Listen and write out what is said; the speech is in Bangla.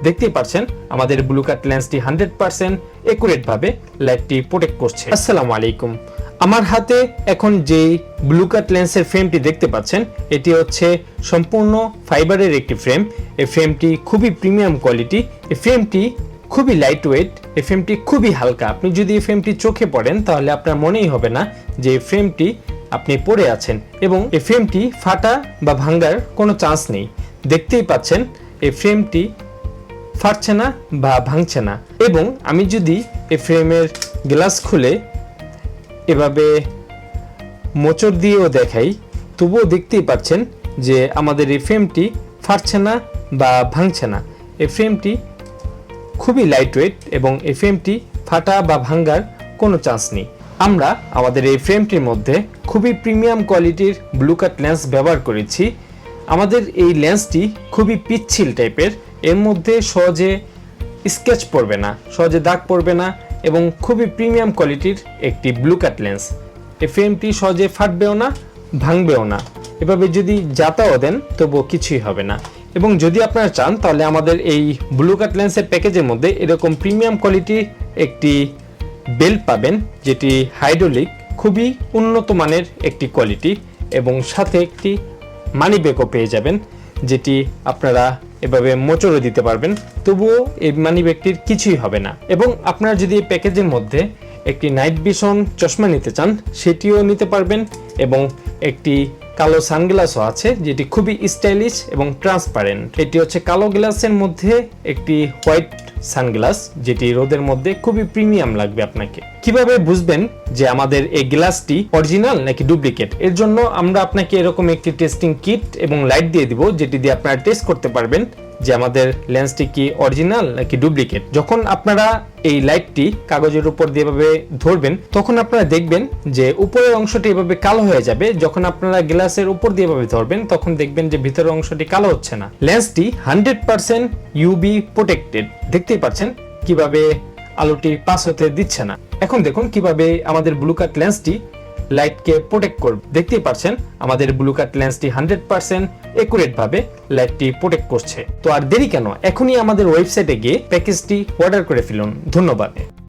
দেখতেই পাচ্ছেন আমাদের ব্লু কাট লেন্সটি 100% একুরেট ভাবে লাইটটি প্রোটেক্ট করছে। আসসালামু আলাইকুম। আমার হাতে এখন যে ব্লু কাট লেন্সের ফ্রেমটি দেখতে পাচ্ছেন এটি হচ্ছে সম্পূর্ণ ফাইবারের একটি ফ্রেম। এই ফ্রেমটি খুবই প্রিমিয়াম কোয়ালিটি। এই ফ্রেমটি খুবই লাইট ওয়েট, এই ফ্রেমটি খুবই হালকা। আপনি যদি এই ফ্রেমটি চোখে পড়েন তাহলে আপনার মনেই হবে না যে এই ফ্রেমটি আপনি পরে আছেন, এবং এই ফ্রেমটি ফাটা বা ভাঙার কোনো চান্স নেই। দেখতেই পাচ্ছেন এই ফ্রেমটি ফাটছে না বা ভাঙছে না। এবং আমি যদি এই ফ্রেমের গ্লাস খুলে এভাবে মোচড় দিয়েও দেখাই, তবুও দেখতেই পাচ্ছেন যে আমাদের এই ফ্রেমটি ফাটছে না বা ভাঙছে না। এই ফ্রেমটি খুবই লাইট ওয়েট এবং এই ফ্রেমটি ফাটা বা ভাঙার কোনো চান্স নেই। আমরা আমাদের এই ফ্রেমটির মধ্যে খুবই প্রিমিয়াম কোয়ালিটির ব্লু কাট লেন্স ব্যবহার করেছি। আমাদের এই লেন্সটি খুবই পিচ্ছিল টাইপের, এর মধ্যে সহজে স্কেচ পড়বে না, সহজে দাগ পড়বে না এবং খুবই প্রিমিয়াম কোয়ালিটির একটি ব্লু কাট লেন্স। এই ফ্রেমটি সহজে ফাটবেও না, ভাঙবেও না। এভাবে যদি যাতাও দেন তবুও কিছুই হবে না। এবং যদি আপনারা চান তাহলে আমাদের এই ব্লু কাট লেন্সের প্যাকেজের মধ্যে এরকম প্রিমিয়াম কোয়ালিটির একটি বেল্ট পাবেন, যেটি হাইড্রোলিক, খুবই উন্নত মানের একটি কোয়ালিটি, এবং সাথে একটি মানি ব্যাগও পেয়ে যাবেন, যেটি আপনারা এভাবে মোচড়ও দিতে পারবেন, তবুও এই মানি ব্যাগটির কিছুই হবে না। এবং আপনারা যদি এই প্যাকেজের মধ্যে একটি নাইট ভিশন চশমা নিতে চান সেটিও নিতে পারবেন, এবং একটি কালো সানগ্লাসও আছে যেটি খুবই স্টাইলিশ এবং ট্রান্সপারেন্ট। এটি হচ্ছে কালো গ্লাসের মধ্যে একটি হোয়াইট সানগ্লাস, যেটি রোদের মধ্যে খুবই প্রিমিয়াম লাগবে আপনাকে। কিভাবে বুঝবেন যে আমাদের এই গ্লাসটি অরিজিনাল নাকি ডুপ্লিকেট? এর জন্য আমরা আপনাকে এরকম একটি টেস্টিং কিট এবং লাইট দিয়ে দিব, যেটি দিয়ে আপনারা টেস্ট করতে পারবেন যে আমাদের লেন্সটি কি অরিজিনাল নাকি ডুপ্লিকেট। যখন আপনারা এই লাইটটি কাগজের উপর দিয়ে এভাবে ধরবেন তখন আপনারা দেখবেন যে উপরের অংশটি এভাবে কালো হয়ে যাবে। যখন আপনারা গ্লাসের উপর দিয়ে এভাবে ধরবেন তখন দেখবেন যে ভিতরের অংশটি কালো হচ্ছে না। লেন্সটি 100% ইউভি প্রোটেক্টেড। দেখতেই পাচ্ছেন কিভাবে আলোটি পাস হতে দিচ্ছে না। এখন দেখুন কিভাবে আমাদের ব্লু কাট লেন্সটি লাইটকে প্রোটেক্ট করবে। দেখতেই পাচ্ছেন আমাদের ব্লু কাট লেন্সটি 100% একুরেট ভাবে লাইটটি প্রোটেক্ট করছে। তো আর দেরি কেন, এখনই আমাদের ওয়েবসাইটে গিয়ে প্যাকেজটি অর্ডার করে ফেলুন। ধন্যবাদ।